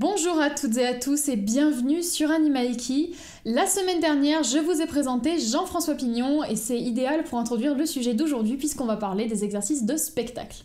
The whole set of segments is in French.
Bonjour à toutes et à tous et bienvenue sur Animaliki. La semaine dernière, je vous ai présenté Jean-François Pignon et c'est idéal pour introduire le sujet d'aujourd'hui puisqu'on va parler des exercices de spectacle.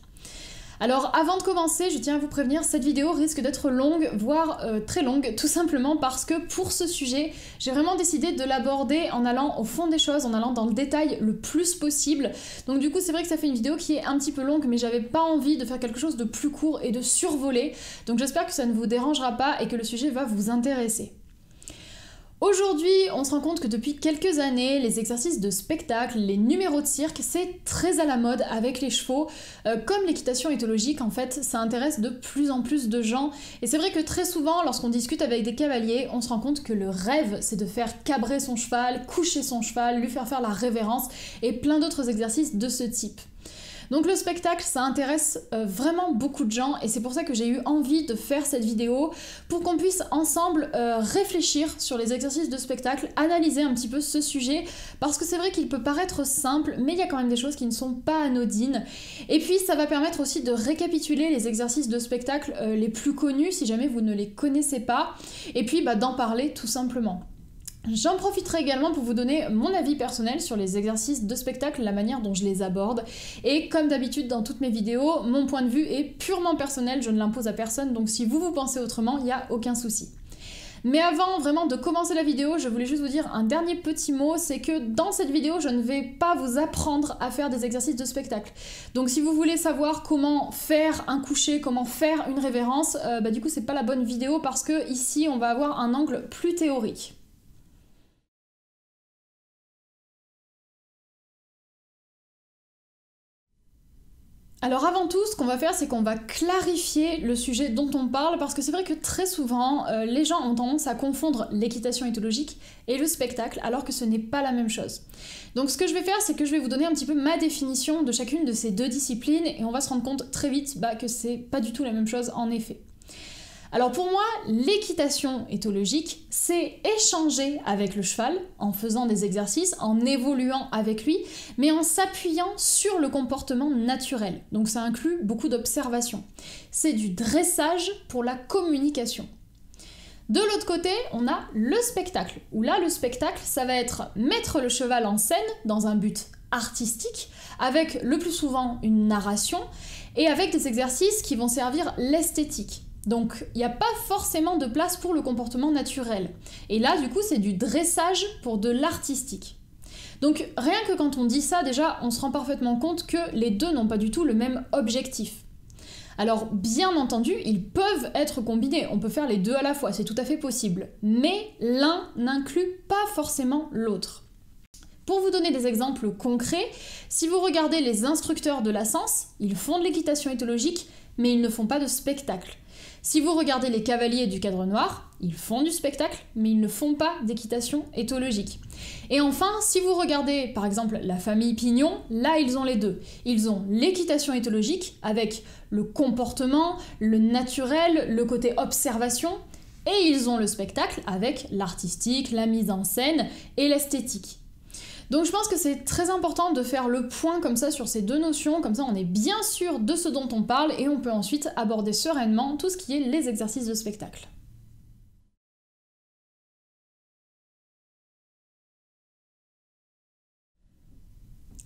Alors avant de commencer, je tiens à vous prévenir, cette vidéo risque d'être longue, voire très longue, tout simplement parce que pour ce sujet, j'ai vraiment décidé de l'aborder en allant au fond des choses, en allant dans le détail le plus possible. Donc du coup, c'est vrai que ça fait une vidéo qui est un petit peu longue, mais j'avais pas envie de faire quelque chose de plus court et de survoler. Donc j'espère que ça ne vous dérangera pas et que le sujet va vous intéresser. Aujourd'hui, on se rend compte que depuis quelques années, les exercices de spectacle, les numéros de cirque, c'est très à la mode avec les chevaux. Comme l'équitation éthologique, en fait, ça intéresse de plus en plus de gens. Et c'est vrai que très souvent, lorsqu'on discute avec des cavaliers, on se rend compte que le rêve, c'est de faire cabrer son cheval, coucher son cheval, lui faire la révérence et plein d'autres exercices de ce type. Donc le spectacle, ça intéresse vraiment beaucoup de gens et c'est pour ça que j'ai eu envie de faire cette vidéo pour qu'on puisse ensemble réfléchir sur les exercices de spectacle, analyser un petit peu ce sujet parce que c'est vrai qu'il peut paraître simple mais il y a quand même des choses qui ne sont pas anodines et puis ça va permettre aussi de récapituler les exercices de spectacle les plus connus si jamais vous ne les connaissez pas et puis d'en parler tout simplement. J'en profiterai également pour vous donner mon avis personnel sur les exercices de spectacle, la manière dont je les aborde. Et comme d'habitude dans toutes mes vidéos, mon point de vue est purement personnel, je ne l'impose à personne, donc si vous pensez autrement, il n'y a aucun souci. Mais avant vraiment de commencer la vidéo, je voulais juste vous dire un dernier petit mot, c'est que dans cette vidéo, je ne vais pas vous apprendre à faire des exercices de spectacle. Donc si vous voulez savoir comment faire un coucher, comment faire une révérence, du coup c'est pas la bonne vidéo parce que ici on va avoir un angle plus théorique. Alors avant tout, ce qu'on va faire, c'est qu'on va clarifier le sujet dont on parle, parce que c'est vrai que très souvent, les gens ont tendance à confondre l'équitation éthologique et le spectacle, alors que ce n'est pas la même chose. Donc ce que je vais faire, c'est que je vais vous donner un petit peu ma définition de chacune de ces deux disciplines, et on va se rendre compte très vite que c'est pas du tout la même chose en effet. Alors pour moi, l'équitation éthologique, c'est échanger avec le cheval en faisant des exercices, en évoluant avec lui, mais en s'appuyant sur le comportement naturel. Donc ça inclut beaucoup d'observation. C'est du dressage pour la communication. De l'autre côté, on a le spectacle, où là, le spectacle, ça va être mettre le cheval en scène dans un but artistique, avec le plus souvent une narration, et avec des exercices qui vont servir l'esthétique. Donc il n'y a pas forcément de place pour le comportement naturel. Et là, du coup, c'est du dressage pour de l'artistique. Donc rien que quand on dit ça, déjà, on se rend parfaitement compte que les deux n'ont pas du tout le même objectif. Alors bien entendu, ils peuvent être combinés, on peut faire les deux à la fois, c'est tout à fait possible. Mais l'un n'inclut pas forcément l'autre. Pour vous donner des exemples concrets, si vous regardez les instructeurs de la Sens, ils font de l'équitation éthologique, mais ils ne font pas de spectacle. Si vous regardez les cavaliers du Cadre Noir, ils font du spectacle, mais ils ne font pas d'équitation éthologique. Et enfin, si vous regardez par exemple la famille Pignon, là ils ont les deux. Ils ont l'équitation éthologique avec le comportement, le naturel, le côté observation, et ils ont le spectacle avec l'artistique, la mise en scène et l'esthétique. Donc je pense que c'est très important de faire le point comme ça sur ces deux notions, comme ça on est bien sûr de ce dont on parle et on peut ensuite aborder sereinement tout ce qui est les exercices de spectacle.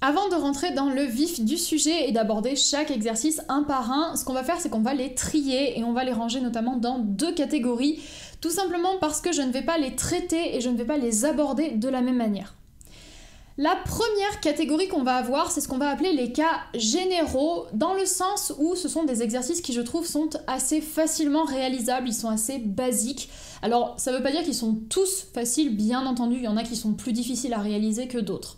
Avant de rentrer dans le vif du sujet et d'aborder chaque exercice un par un, ce qu'on va faire c'est qu'on va les trier et on va les ranger notamment dans deux catégories, tout simplement parce que je ne vais pas les traiter et je ne vais pas les aborder de la même manière. La première catégorie qu'on va avoir, c'est ce qu'on va appeler les cas généraux, dans le sens où ce sont des exercices qui, je trouve, sont assez facilement réalisables, ils sont assez basiques. Alors, ça ne veut pas dire qu'ils sont tous faciles, bien entendu, il y en a qui sont plus difficiles à réaliser que d'autres.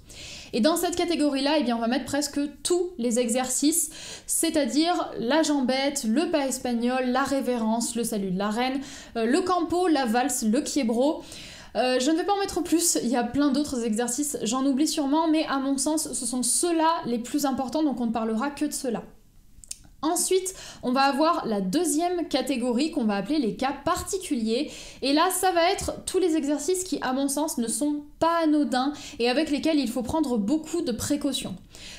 Et dans cette catégorie-là, on va mettre presque tous les exercices, c'est-à-dire la jambette, le pas espagnol, la révérence, le salut de la reine, le campo, la valse, le quiebro. Je ne vais pas en mettre plus, il y a plein d'autres exercices, j'en oublie sûrement, mais à mon sens, ce sont ceux-là les plus importants, donc on ne parlera que de ceux-là. Ensuite, on va avoir la deuxième catégorie qu'on va appeler les cas particuliers, et là, ça va être tous les exercices qui, à mon sens, ne sont pas anodins et avec lesquels il faut prendre beaucoup de précautions.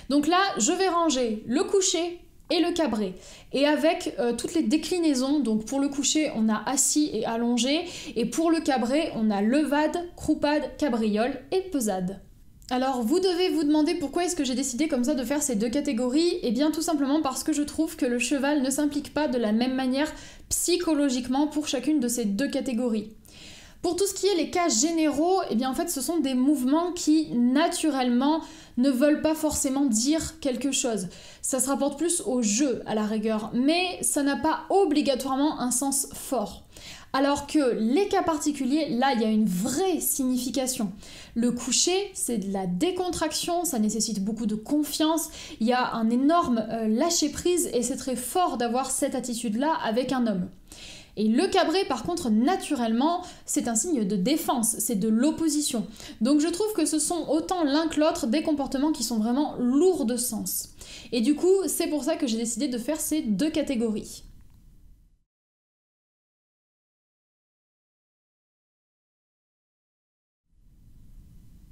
Donc là, je vais ranger le coucher et le cabré. Et avec toutes les déclinaisons, donc pour le coucher on a assis et allongé, et pour le cabré on a levade, croupade, cabriole et pesade. Alors vous devez vous demander pourquoi est-ce que j'ai décidé comme ça de faire ces deux catégories. Eh bien tout simplement parce que je trouve que le cheval ne s'implique pas de la même manière psychologiquement pour chacune de ces deux catégories. Pour tout ce qui est les cas généraux, eh bien en fait ce sont des mouvements qui naturellement ne veulent pas forcément dire quelque chose. Ça se rapporte plus au jeu à la rigueur, mais ça n'a pas obligatoirement un sens fort. Alors que les cas particuliers, là il y a une vraie signification. Le coucher, c'est de la décontraction, ça nécessite beaucoup de confiance, il y a un énorme lâcher-prise et c'est très fort d'avoir cette attitude-là avec un homme. Et le cabré, par contre, naturellement, c'est un signe de défense, c'est de l'opposition. Donc je trouve que ce sont autant l'un que l'autre des comportements qui sont vraiment lourds de sens. Et du coup, c'est pour ça que j'ai décidé de faire ces deux catégories.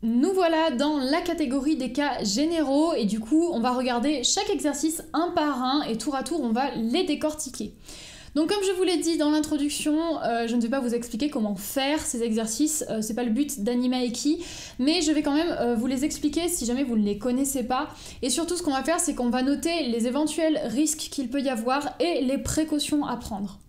Nous voilà dans la catégorie des cas généraux et du coup on va regarder chaque exercice un par un et tour à tour on va les décortiquer. Donc comme je vous l'ai dit dans l'introduction, je ne vais pas vous expliquer comment faire ces exercices, c'est pas le but d'Anima Eki, mais je vais quand même vous les expliquer si jamais vous ne les connaissez pas. Et surtout ce qu'on va faire c'est qu'on va noter les éventuels risques qu'il peut y avoir et les précautions à prendre.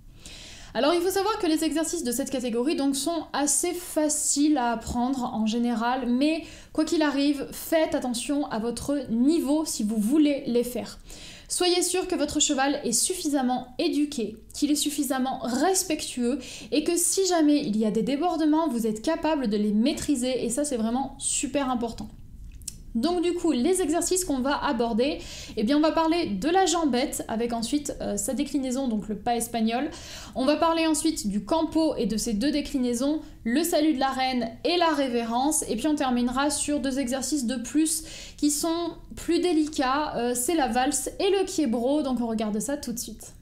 Alors il faut savoir que les exercices de cette catégorie donc sont assez faciles à apprendre en général, mais quoi qu'il arrive, faites attention à votre niveau si vous voulez les faire. Soyez sûr que votre cheval est suffisamment éduqué, qu'il est suffisamment respectueux et que si jamais il y a des débordements, vous êtes capable de les maîtriser et ça c'est vraiment super important. Donc du coup, les exercices qu'on va aborder, eh bien on va parler de la jambette avec ensuite sa déclinaison, donc le pas espagnol. On va parler ensuite du campo et de ses deux déclinaisons, le salut de la reine et la révérence. Et puis on terminera sur deux exercices de plus qui sont plus délicats, c'est la valse et le quiebro, donc on regarde ça tout de suite.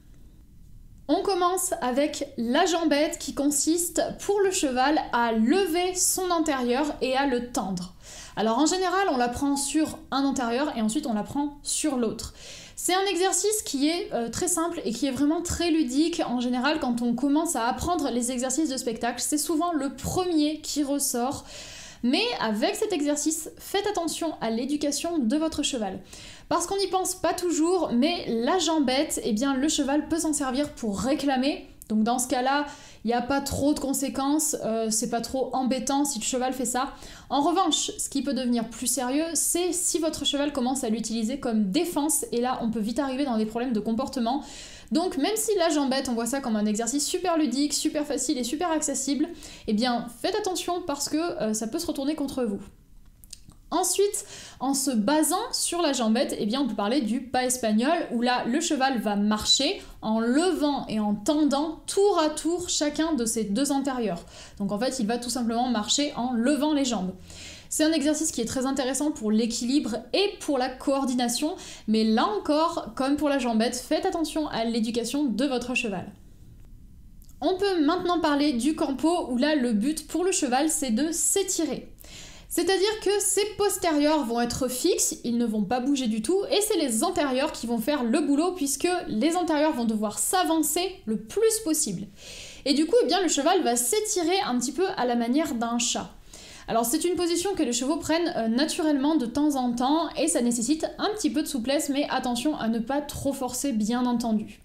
On commence avec la jambette qui consiste pour le cheval à lever son antérieur et à le tendre. Alors en général on la prend sur un antérieur et ensuite on la prend sur l'autre. C'est un exercice qui est très simple et qui est vraiment très ludique. En général quand on commence à apprendre les exercices de spectacle, c'est souvent le premier qui ressort. Mais avec cet exercice, faites attention à l'éducation de votre cheval. Parce qu'on n'y pense pas toujours, mais la jambette, eh bien le cheval peut s'en servir pour réclamer. Donc dans ce cas-là, il n'y a pas trop de conséquences, c'est pas trop embêtant si le cheval fait ça. En revanche, ce qui peut devenir plus sérieux, c'est si votre cheval commence à l'utiliser comme défense, et là on peut vite arriver dans des problèmes de comportement. Donc même si la jambette, on voit ça comme un exercice super ludique, super facile et super accessible, eh bien faites attention parce que ça peut se retourner contre vous. Ensuite, en se basant sur la jambette, eh bien on peut parler du pas espagnol, où là le cheval va marcher en levant et en tendant tour à tour chacun de ses deux antérieurs. Donc en fait il va tout simplement marcher en levant les jambes. C'est un exercice qui est très intéressant pour l'équilibre et pour la coordination, mais là encore, comme pour la jambette, faites attention à l'éducation de votre cheval. On peut maintenant parler du campo, où là le but pour le cheval c'est de s'étirer. C'est-à-dire que ses postérieurs vont être fixes, ils ne vont pas bouger du tout, et c'est les antérieurs qui vont faire le boulot puisque les antérieurs vont devoir s'avancer le plus possible. Et du coup, eh bien, le cheval va s'étirer un petit peu à la manière d'un chat. Alors c'est une position que les chevaux prennent naturellement de temps en temps et ça nécessite un petit peu de souplesse, mais attention à ne pas trop forcer bien entendu.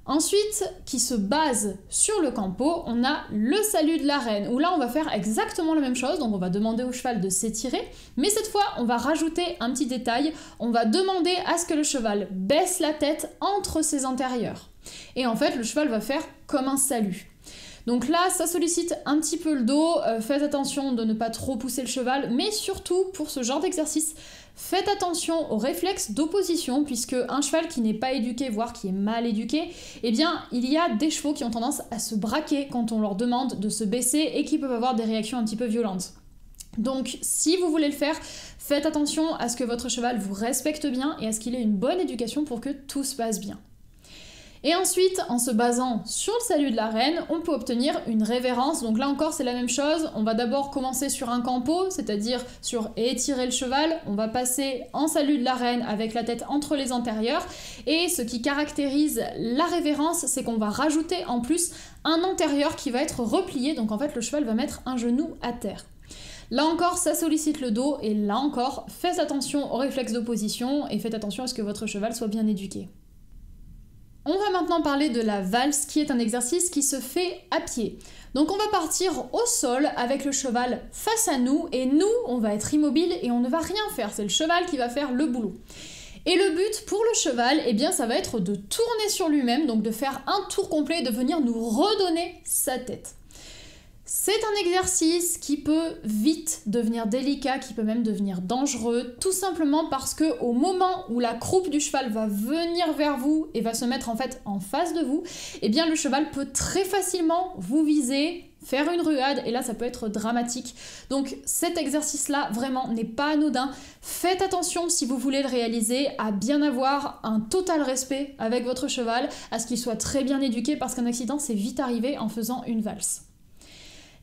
Ensuite, qui se base sur le campo, on a le salut de la reine, où là on va faire exactement la même chose, donc on va demander au cheval de s'étirer, mais cette fois on va rajouter un petit détail, on va demander à ce que le cheval baisse la tête entre ses antérieurs. Et en fait le cheval va faire comme un salut. Donc là, ça sollicite un petit peu le dos, faites attention de ne pas trop pousser le cheval, mais surtout pour ce genre d'exercice, faites attention aux réflexes d'opposition, puisque un cheval qui n'est pas éduqué, voire qui est mal éduqué, eh bien il y a des chevaux qui ont tendance à se braquer quand on leur demande de se baisser et qui peuvent avoir des réactions un petit peu violentes. Donc si vous voulez le faire, faites attention à ce que votre cheval vous respecte bien et à ce qu'il ait une bonne éducation pour que tout se passe bien. Et ensuite, en se basant sur le salut de la reine, on peut obtenir une révérence. Donc là encore, c'est la même chose. On va d'abord commencer sur un campo, c'est-à-dire sur étirer le cheval. On va passer en salut de la reine avec la tête entre les antérieurs. Et ce qui caractérise la révérence, c'est qu'on va rajouter en plus un antérieur qui va être replié. Donc en fait, le cheval va mettre un genou à terre. Là encore, ça sollicite le dos. Et là encore, faites attention aux réflexes d'opposition et faites attention à ce que votre cheval soit bien éduqué. On va maintenant parler de la valse, qui est un exercice qui se fait à pied. Donc on va partir au sol avec le cheval face à nous, et nous, on va être immobile et on ne va rien faire. C'est le cheval qui va faire le boulot. Et le but pour le cheval, eh bien, ça va être de tourner sur lui-même, donc de faire un tour complet et de venir nous redonner sa tête. C'est un exercice qui peut vite devenir délicat, qui peut même devenir dangereux, tout simplement parce que au moment où la croupe du cheval va venir vers vous et va se mettre en fait en face de vous, eh bien le cheval peut très facilement vous viser, faire une ruade, et là ça peut être dramatique. Donc cet exercice-là vraiment n'est pas anodin. Faites attention, si vous voulez le réaliser, à bien avoir un total respect avec votre cheval, à ce qu'il soit très bien éduqué, parce qu'un accident c'est vite arrivé en faisant une valse.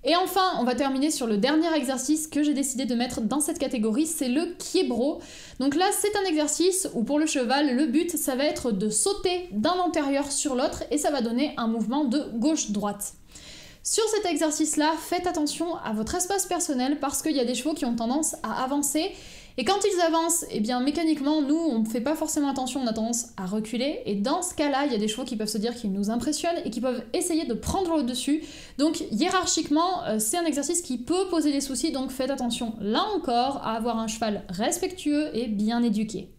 Et enfin, on va terminer sur le dernier exercice que j'ai décidé de mettre dans cette catégorie, c'est le quiebro. Donc là, c'est un exercice où pour le cheval, le but, ça va être de sauter d'un antérieur sur l'autre et ça va donner un mouvement de gauche-droite. Sur cet exercice-là, faites attention à votre espace personnel parce qu'il y a des chevaux qui ont tendance à avancer. Et quand ils avancent, eh bien mécaniquement, nous, on ne fait pas forcément attention, on a tendance à reculer. Et dans ce cas-là, il y a des chevaux qui peuvent se dire qu'ils nous impressionnent et qui peuvent essayer de prendre le dessus. Donc hiérarchiquement, c'est un exercice qui peut poser des soucis, donc faites attention là encore à avoir un cheval respectueux et bien éduqué.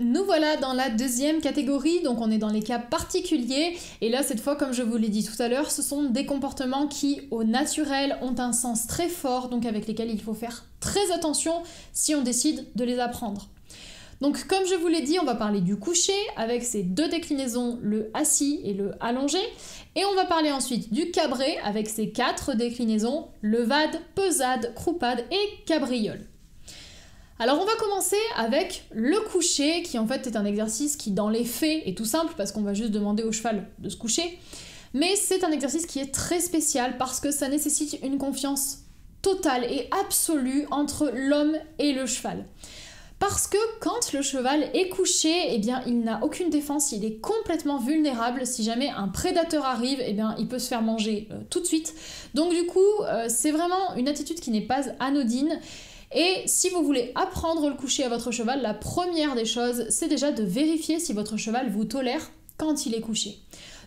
Nous voilà dans la deuxième catégorie, donc on est dans les cas particuliers, et là cette fois comme je vous l'ai dit tout à l'heure, ce sont des comportements qui au naturel ont un sens très fort, donc avec lesquels il faut faire très attention si on décide de les apprendre. Donc comme je vous l'ai dit, on va parler du coucher avec ses deux déclinaisons, le assis et le allongé, et on va parler ensuite du cabré avec ses quatre déclinaisons, levade, pesade, croupade et cabriole. Alors on va commencer avec le coucher, qui en fait est un exercice qui dans les faits est tout simple parce qu'on va juste demander au cheval de se coucher, mais c'est un exercice qui est très spécial parce que ça nécessite une confiance totale et absolue entre l'homme et le cheval. Parce que quand le cheval est couché, eh bien il n'a aucune défense, il est complètement vulnérable. Si jamais un prédateur arrive, eh bien il peut se faire manger tout de suite. Donc du coup, c'est vraiment une attitude qui n'est pas anodine. Et si vous voulez apprendre le coucher à votre cheval, la première des choses, c'est déjà de vérifier si votre cheval vous tolère quand il est couché.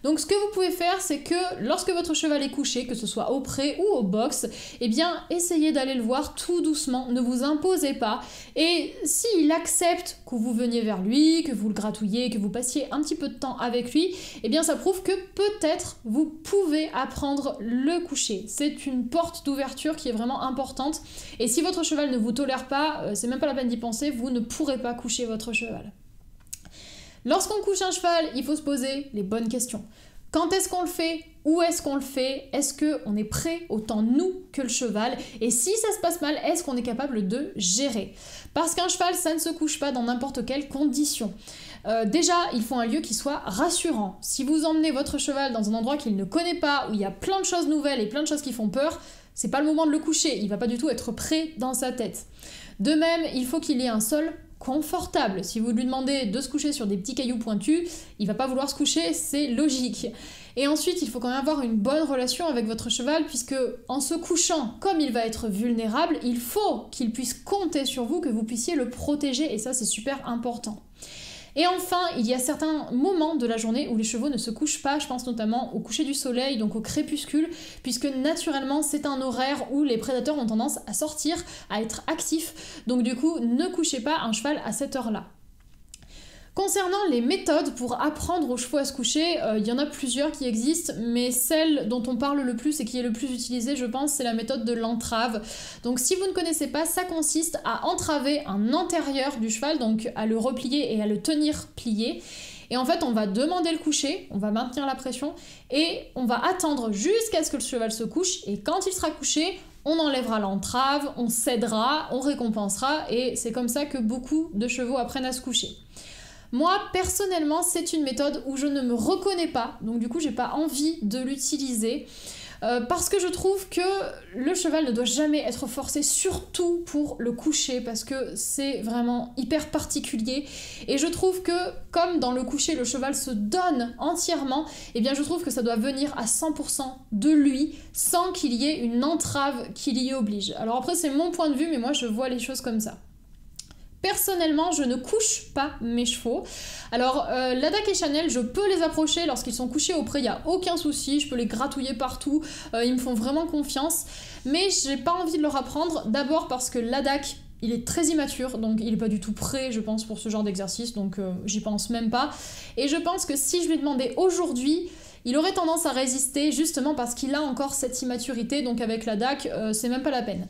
Donc ce que vous pouvez faire, c'est que lorsque votre cheval est couché, que ce soit au pré ou au box, eh bien essayez d'aller le voir tout doucement, ne vous imposez pas. Et s'il accepte que vous veniez vers lui, que vous le gratouilliez, que vous passiez un petit peu de temps avec lui, eh bien ça prouve que peut-être vous pouvez apprendre le coucher. C'est une porte d'ouverture qui est vraiment importante. Et si votre cheval ne vous tolère pas, c'est même pas la peine d'y penser, vous ne pourrez pas coucher votre cheval. Lorsqu'on couche un cheval, il faut se poser les bonnes questions. Quand est-ce qu'on le fait? Où est-ce qu'on le fait? Est-ce qu'on est prêt autant nous que le cheval? Et si ça se passe mal, est-ce qu'on est capable de gérer? Parce qu'un cheval, ça ne se couche pas dans n'importe quelle condition. Déjà, il faut un lieu qui soit rassurant. Si vous emmenez votre cheval dans un endroit qu'il ne connaît pas, où il y a plein de choses nouvelles et plein de choses qui font peur, c'est pas le moment de le coucher. Il va pas du tout être prêt dans sa tête. De même, il faut qu'il y ait un sol confortable. Si vous lui demandez de se coucher sur des petits cailloux pointus, il va pas vouloir se coucher, c'est logique. Et ensuite, il faut quand même avoir une bonne relation avec votre cheval, puisque en se couchant, comme il va être vulnérable, il faut qu'il puisse compter sur vous, que vous puissiez le protéger, et ça c'est super important. Et enfin, il y a certains moments de la journée où les chevaux ne se couchent pas, je pense notamment au coucher du soleil, donc au crépuscule, puisque naturellement c'est un horaire où les prédateurs ont tendance à sortir, à être actifs, donc du coup ne couchez pas un cheval à cette heure-là. Concernant les méthodes pour apprendre aux chevaux à se coucher, il y en a plusieurs qui existent, mais celle dont on parle le plus et qui est le plus utilisée, je pense, c'est la méthode de l'entrave. Donc si vous ne connaissez pas, ça consiste à entraver un antérieur du cheval, donc à le replier et à le tenir plié. Et en fait, on va demander le coucher, on va maintenir la pression, et on va attendre jusqu'à ce que le cheval se couche, et quand il sera couché, On enlèvera l'entrave, on cédera, on récompensera, et c'est comme ça que beaucoup de chevaux apprennent à se coucher. Moi, personnellement, c'est une méthode où je ne me reconnais pas, donc du coup, j'ai pas envie de l'utiliser. Parce que je trouve que le cheval ne doit jamais être forcé, surtout pour le coucher, parce que c'est vraiment hyper particulier. Et je trouve que, comme dans le coucher, le cheval se donne entièrement, eh bien je trouve que ça doit venir à 100% de lui, sans qu'il y ait une entrave qui l'y oblige. Alors après, c'est mon point de vue, mais moi je vois les choses comme ça. Personnellement, je ne couche pas mes chevaux. Alors, Ladakh et Chanel, je peux les approcher lorsqu'ils sont couchés auprès, il n'y a aucun souci, je peux les gratouiller partout, ils me font vraiment confiance. Mais j'ai pas envie de leur apprendre, d'abord parce que Ladakh, il est très immature, donc il est pas du tout prêt, je pense, pour ce genre d'exercice, donc j'y pense même pas. Et je pense que si je lui demandais aujourd'hui, il aurait tendance à résister, justement parce qu'il a encore cette immaturité, donc avec Ladakh, c'est même pas la peine.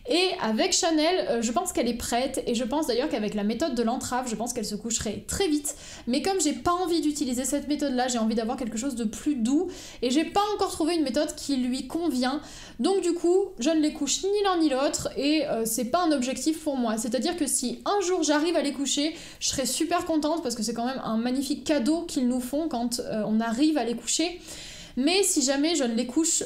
Et avec Chanel, je pense qu'elle est prête, et je pense d'ailleurs qu'avec la méthode de l'entrave, je pense qu'elle se coucherait très vite. Mais comme j'ai pas envie d'utiliser cette méthode-là, j'ai envie d'avoir quelque chose de plus doux, et j'ai pas encore trouvé une méthode qui lui convient. Donc du coup, je ne les couche ni l'un ni l'autre, et c'est pas un objectif pour moi. C'est-à-dire que si un jour j'arrive à les coucher, je serais super contente, parce que c'est quand même un magnifique cadeau qu'ils nous font quand on arrive à les coucher. Mais si jamais je ne les couche,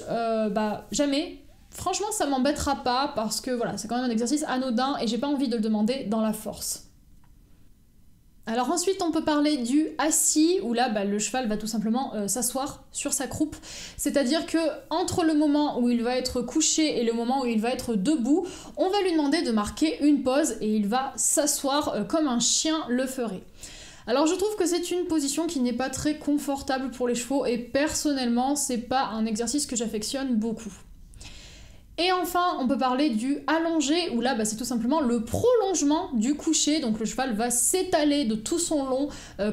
jamais, franchement, ça m'embêtera pas parce que voilà, c'est quand même un exercice anodin et j'ai pas envie de le demander dans la force. Alors ensuite, on peut parler du assis, où là, le cheval va tout simplement s'asseoir sur sa croupe. C'est-à-dire que entre le moment où il va être couché et le moment où il va être debout, on va lui demander de marquer une pause et il va s'asseoir comme un chien le ferait. Alors je trouve que c'est une position qui n'est pas très confortable pour les chevaux et personnellement, c'est pas un exercice que j'affectionne beaucoup. Et enfin, on peut parler du allongé, où là, c'est tout simplement le prolongement du coucher. Donc le cheval va s'étaler de tout son long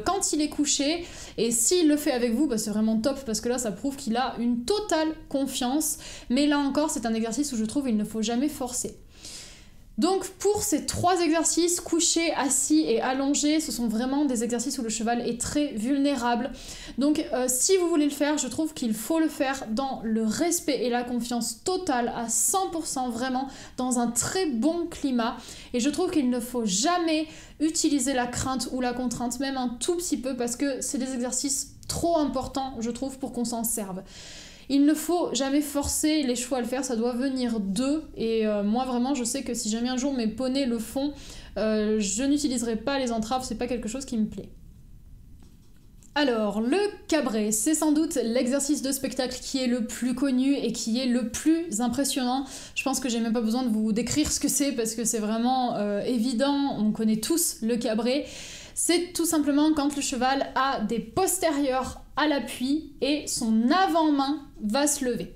quand il est couché. Et s'il le fait avec vous, c'est vraiment top, parce que là, ça prouve qu'il a une totale confiance. Mais là encore, c'est un exercice où je trouve qu'il ne faut jamais forcer. Donc pour ces trois exercices, couché, assis et allongé, ce sont vraiment des exercices où le cheval est très vulnérable. Donc si vous voulez le faire, je trouve qu'il faut le faire dans le respect et la confiance totale à 100%, vraiment dans un très bon climat. Et je trouve qu'il ne faut jamais utiliser la crainte ou la contrainte, même un tout petit peu, parce que c'est des exercices trop importants, je trouve, pour qu'on s'en serve. Il ne faut jamais forcer les chevaux à le faire, ça doit venir d'eux. Et moi vraiment, je sais que si jamais un jour mes poneys le font, je n'utiliserai pas les entraves, c'est pas quelque chose qui me plaît. Alors, le cabré, c'est sans doute l'exercice de spectacle qui est le plus connu et qui est le plus impressionnant. Je pense que j'ai même pas besoin de vous décrire ce que c'est parce que c'est vraiment évident, on connaît tous le cabré. C'est tout simplement quand le cheval a des postérieurs à l'appui et son avant-main va se lever.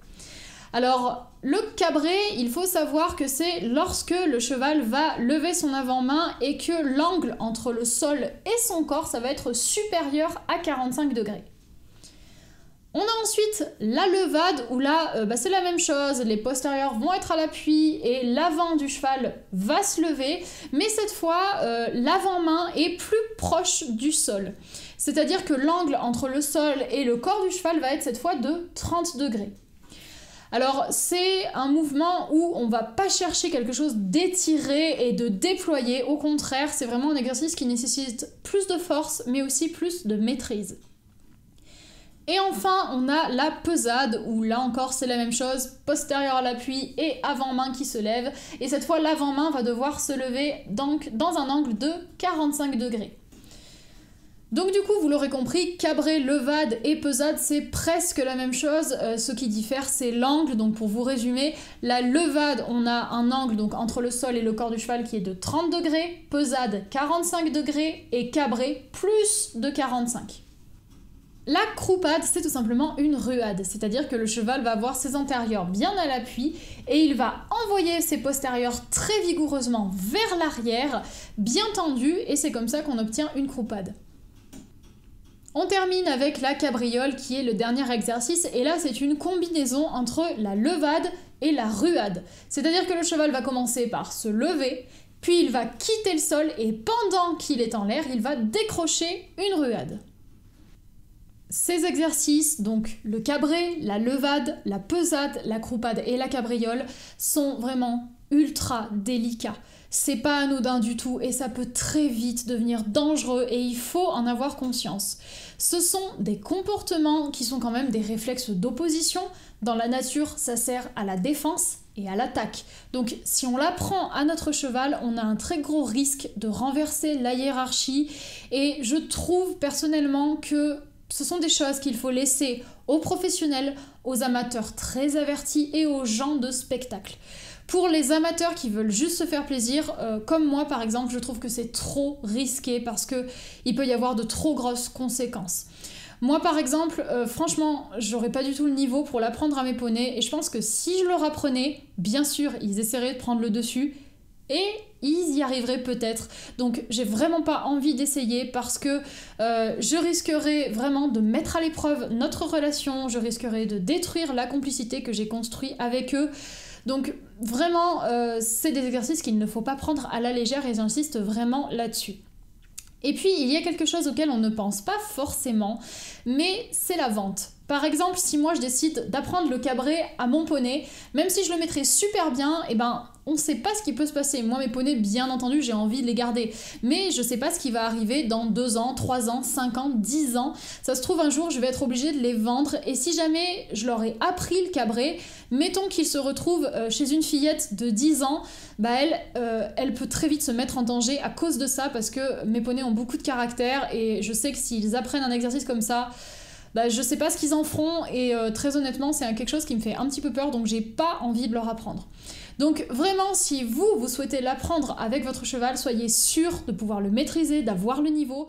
Alors, le cabré, il faut savoir que c'est lorsque le cheval va lever son avant-main et que l'angle entre le sol et son corps, ça va être supérieur à 45 degrés. On a ensuite la levade où là, c'est la même chose, les postérieurs vont être à l'appui et l'avant du cheval va se lever, mais cette fois, l'avant-main est plus proche du sol. C'est-à-dire que l'angle entre le sol et le corps du cheval va être cette fois de 30 degrés. Alors c'est un mouvement où on va pas chercher quelque chose d'étiré et de déployé, au contraire, c'est vraiment un exercice qui nécessite plus de force, mais aussi plus de maîtrise. Et enfin, on a la pesade, où là encore c'est la même chose, postérieur à l'appui et avant-main qui se lève. Et cette fois, l'avant-main va devoir se lever donc dans un angle de 45 degrés. Donc du coup, vous l'aurez compris, cabré, levade et pesade, c'est presque la même chose. Ce qui diffère, c'est l'angle. Donc pour vous résumer, la levade, on a un angle donc entre le sol et le corps du cheval qui est de 30 degrés, pesade 45 degrés et cabré plus de 45. La croupade, c'est tout simplement une ruade, c'est-à-dire que le cheval va avoir ses antérieurs bien à l'appui et il va envoyer ses postérieurs très vigoureusement vers l'arrière, bien tendus, et c'est comme ça qu'on obtient une croupade. On termine avec la cabriole qui est le dernier exercice, et là c'est une combinaison entre la levade et la ruade. C'est-à-dire que le cheval va commencer par se lever, puis il va quitter le sol et pendant qu'il est en l'air, il va décrocher une ruade. Ces exercices, donc le cabré, la levade, la pesade, la croupade et la cabriole, sont vraiment ultra délicats. C'est pas anodin du tout et ça peut très vite devenir dangereux et il faut en avoir conscience. Ce sont des comportements qui sont quand même des réflexes d'opposition. Dans la nature, ça sert à la défense et à l'attaque. Donc si on l'apprend à notre cheval, on a un très gros risque de renverser la hiérarchie et je trouve personnellement que ce sont des choses qu'il faut laisser aux professionnels, aux amateurs très avertis et aux gens de spectacle. Pour les amateurs qui veulent juste se faire plaisir, comme moi par exemple, je trouve que c'est trop risqué parce qu'il peut y avoir de trop grosses conséquences. Moi par exemple, franchement, j'aurais pas du tout le niveau pour l'apprendre à mes poneys et je pense que si je leur apprenais, bien sûr, ils essaieraient de prendre le dessus et ils y arriveraient peut-être. Donc j'ai vraiment pas envie d'essayer parce que je risquerais vraiment de mettre à l'épreuve notre relation, je risquerais de détruire la complicité que j'ai construite avec eux. Donc vraiment, c'est des exercices qu'il ne faut pas prendre à la légère et j'insiste vraiment là-dessus. Et puis, il y a quelque chose auquel on ne pense pas forcément, mais c'est la vente. Par exemple, si moi je décide d'apprendre le cabré à mon poney, même si je le mettrais super bien, eh ben, on ne sait pas ce qui peut se passer. Moi, mes poneys, bien entendu, j'ai envie de les garder. Mais je ne sais pas ce qui va arriver dans 2 ans, 3 ans, 5 ans, 10 ans. Ça se trouve, un jour, je vais être obligée de les vendre. Et si jamais je leur ai appris le cabré, mettons qu'ils se retrouvent chez une fillette de 10 ans, bah elle peut très vite se mettre en danger à cause de ça, parce que mes poneys ont beaucoup de caractère. Et je sais que s'ils apprennent un exercice comme ça, bah, je sais pas ce qu'ils en feront et très honnêtement c'est quelque chose qui me fait un petit peu peur, donc j'ai pas envie de leur apprendre. Donc vraiment, si vous souhaitez l'apprendre avec votre cheval, soyez sûr de pouvoir le maîtriser, d'avoir le niveau.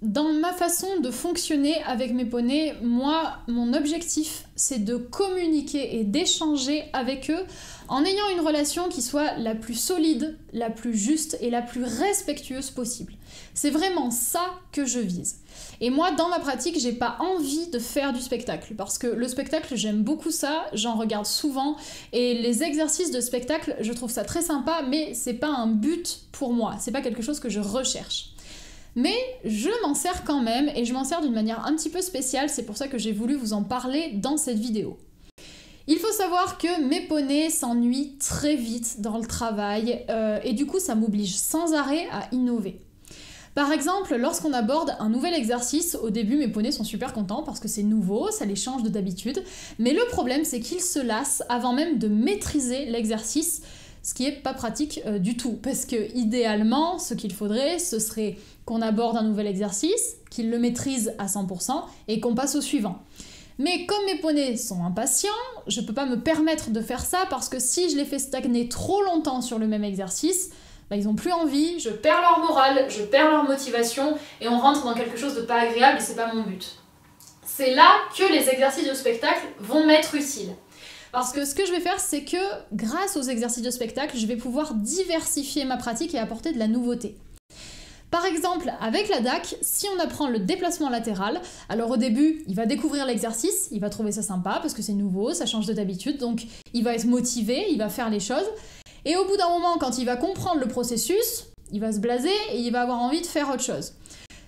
Dans ma façon de fonctionner avec mes poneys, moi, mon objectif, c'est de communiquer et d'échanger avec eux en ayant une relation qui soit la plus solide, la plus juste et la plus respectueuse possible. C'est vraiment ça que je vise. Et moi, dans ma pratique, j'ai pas envie de faire du spectacle, parce que le spectacle, j'aime beaucoup ça, j'en regarde souvent, et les exercices de spectacle, je trouve ça très sympa, mais c'est pas un but pour moi, c'est pas quelque chose que je recherche. Mais je m'en sers quand même, et je m'en sers d'une manière un petit peu spéciale, c'est pour ça que j'ai voulu vous en parler dans cette vidéo. Il faut savoir que mes poneys s'ennuient très vite dans le travail, et du coup ça m'oblige sans arrêt à innover. Par exemple, lorsqu'on aborde un nouvel exercice, au début mes poneys sont super contents parce que c'est nouveau, ça les change d'habitude, mais le problème c'est qu'ils se lassent avant même de maîtriser l'exercice, ce qui est pas pratique du tout, parce que idéalement, ce qu'il faudrait, ce serait qu'on aborde un nouvel exercice, qu'ils le maîtrisent à 100% et qu'on passe au suivant. Mais comme mes poneys sont impatients, je peux pas me permettre de faire ça parce que si je les fais stagner trop longtemps sur le même exercice, bah, ils ont plus envie, je perds leur morale, je perds leur motivation et on rentre dans quelque chose de pas agréable et c'est pas mon but. C'est là que les exercices de spectacle vont m'être utiles. Parce que ce que je vais faire, c'est que grâce aux exercices de spectacle, je vais pouvoir diversifier ma pratique et apporter de la nouveauté. Par exemple, avec la DAC, si on apprend le déplacement latéral, alors au début, il va découvrir l'exercice, il va trouver ça sympa parce que c'est nouveau, ça change de d'habitude, donc il va être motivé, il va faire les choses. Et au bout d'un moment, quand il va comprendre le processus, il va se blaser et il va avoir envie de faire autre chose.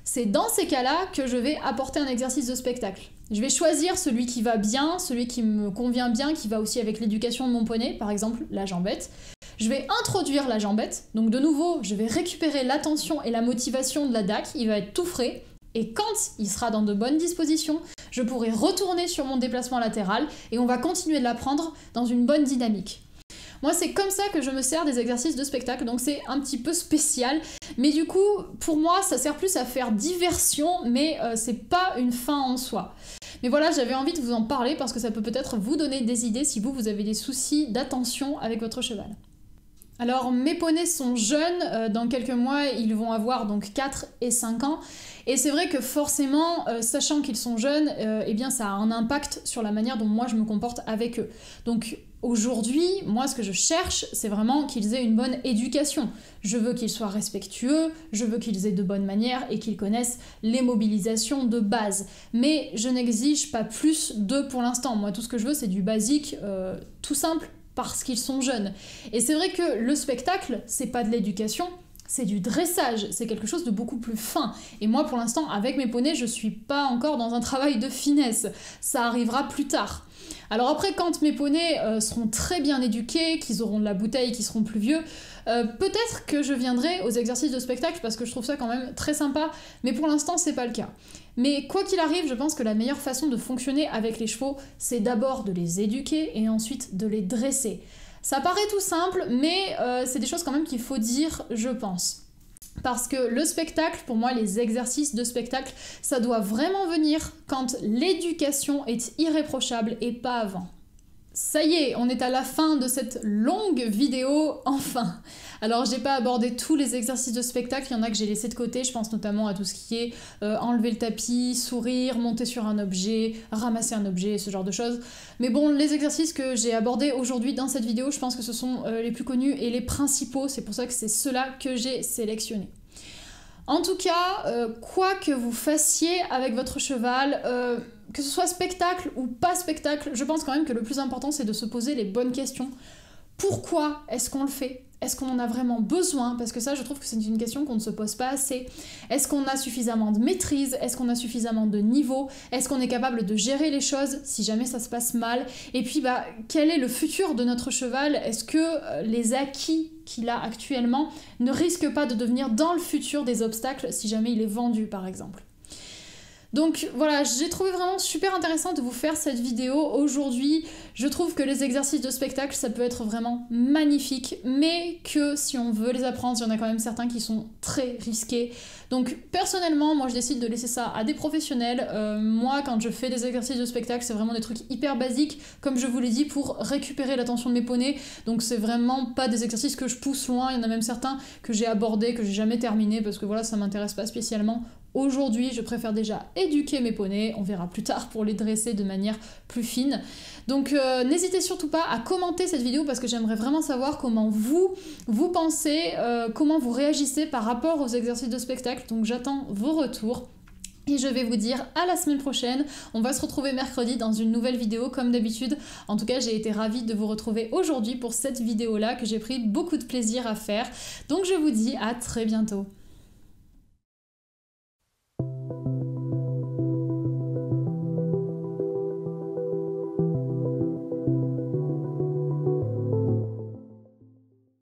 C'est dans ces cas-là que je vais apporter un exercice de spectacle. Je vais choisir celui qui va bien, celui qui me convient bien, qui va aussi avec l'éducation de mon poney, par exemple la jambette. Je vais introduire la jambette, donc de nouveau, je vais récupérer l'attention et la motivation de la DAC, il va être tout frais, et quand il sera dans de bonnes dispositions, je pourrai retourner sur mon déplacement latéral et on va continuer de l'apprendre dans une bonne dynamique. Moi, c'est comme ça que je me sers des exercices de spectacle, donc c'est un petit peu spécial, mais du coup, pour moi, ça sert plus à faire diversion, mais c'est pas une fin en soi. Mais voilà, j'avais envie de vous en parler parce que ça peut peut-être vous donner des idées si vous avez des soucis d'attention avec votre cheval. Alors mes poneys sont jeunes, dans quelques mois ils vont avoir donc 4 et 5 ans et c'est vrai que forcément, sachant qu'ils sont jeunes, eh bien ça a un impact sur la manière dont moi je me comporte avec eux. Donc aujourd'hui, moi ce que je cherche, c'est vraiment qu'ils aient une bonne éducation. Je veux qu'ils soient respectueux, je veux qu'ils aient de bonnes manières et qu'ils connaissent les mobilisations de base. Mais je n'exige pas plus d'eux pour l'instant. Moi tout ce que je veux c'est du basique, tout simple, parce qu'ils sont jeunes. Et c'est vrai que le spectacle, c'est pas de l'éducation, c'est du dressage, c'est quelque chose de beaucoup plus fin. Et moi, pour l'instant, avec mes poneys, je suis pas encore dans un travail de finesse. Ça arrivera plus tard. Alors après, quand mes poneys seront très bien éduqués, qu'ils auront de la bouteille, qu'ils seront plus vieux, peut-être que je viendrai aux exercices de spectacle parce que je trouve ça quand même très sympa, mais pour l'instant, c'est pas le cas. Mais quoi qu'il arrive, je pense que la meilleure façon de fonctionner avec les chevaux, c'est d'abord de les éduquer et ensuite de les dresser. Ça paraît tout simple, mais c'est des choses quand même qu'il faut dire, je pense. Parce que le spectacle, pour moi, les exercices de spectacle, ça doit vraiment venir quand l'éducation est irréprochable et pas avant. Ça y est, on est à la fin de cette longue vidéo, enfin. Alors j'ai pas abordé tous les exercices de spectacle, il y en a que j'ai laissé de côté, je pense notamment à tout ce qui est enlever le tapis, sourire, monter sur un objet, ramasser un objet, ce genre de choses. Mais bon, les exercices que j'ai abordés aujourd'hui dans cette vidéo, je pense que ce sont les plus connus et les principaux, c'est pour ça que c'est ceux-là que j'ai sélectionnés. En tout cas, quoi que vous fassiez avec votre cheval, que ce soit spectacle ou pas spectacle, je pense quand même que le plus important c'est de se poser les bonnes questions. Pourquoi est-ce qu'on le fait? Est-ce qu'on en a vraiment besoin? Parce que ça, je trouve que c'est une question qu'on ne se pose pas assez. Est-ce qu'on a suffisamment de maîtrise? Est-ce qu'on a suffisamment de niveau? Est-ce qu'on est capable de gérer les choses si jamais ça se passe mal? Et puis, quel est le futur de notre cheval? Est-ce que les acquis qu'il a actuellement ne risquent pas de devenir dans le futur des obstacles si jamais il est vendu, par exemple? Donc voilà, j'ai trouvé vraiment super intéressant de vous faire cette vidéo aujourd'hui. Je trouve que les exercices de spectacle, ça peut être vraiment magnifique, mais que si on veut les apprendre, il y en a quand même certains qui sont très risqués. Donc personnellement, moi je décide de laisser ça à des professionnels. Moi, quand je fais des exercices de spectacle, c'est vraiment des trucs hyper basiques, comme je vous l'ai dit, pour récupérer l'attention de mes poneys. Donc c'est vraiment pas des exercices que je pousse loin. Il y en a même certains que j'ai abordés, que j'ai jamais terminés, parce que voilà, ça m'intéresse pas spécialement. Aujourd'hui, je préfère déjà éduquer mes poneys, on verra plus tard pour les dresser de manière plus fine. Donc n'hésitez surtout pas à commenter cette vidéo parce que j'aimerais vraiment savoir comment vous pensez, comment vous réagissez par rapport aux exercices de spectacle. Donc j'attends vos retours. Et je vais vous dire à la semaine prochaine. On va se retrouver mercredi dans une nouvelle vidéo comme d'habitude. En tout cas, j'ai été ravie de vous retrouver aujourd'hui pour cette vidéo-là que j'ai pris beaucoup de plaisir à faire. Donc je vous dis à très bientôt.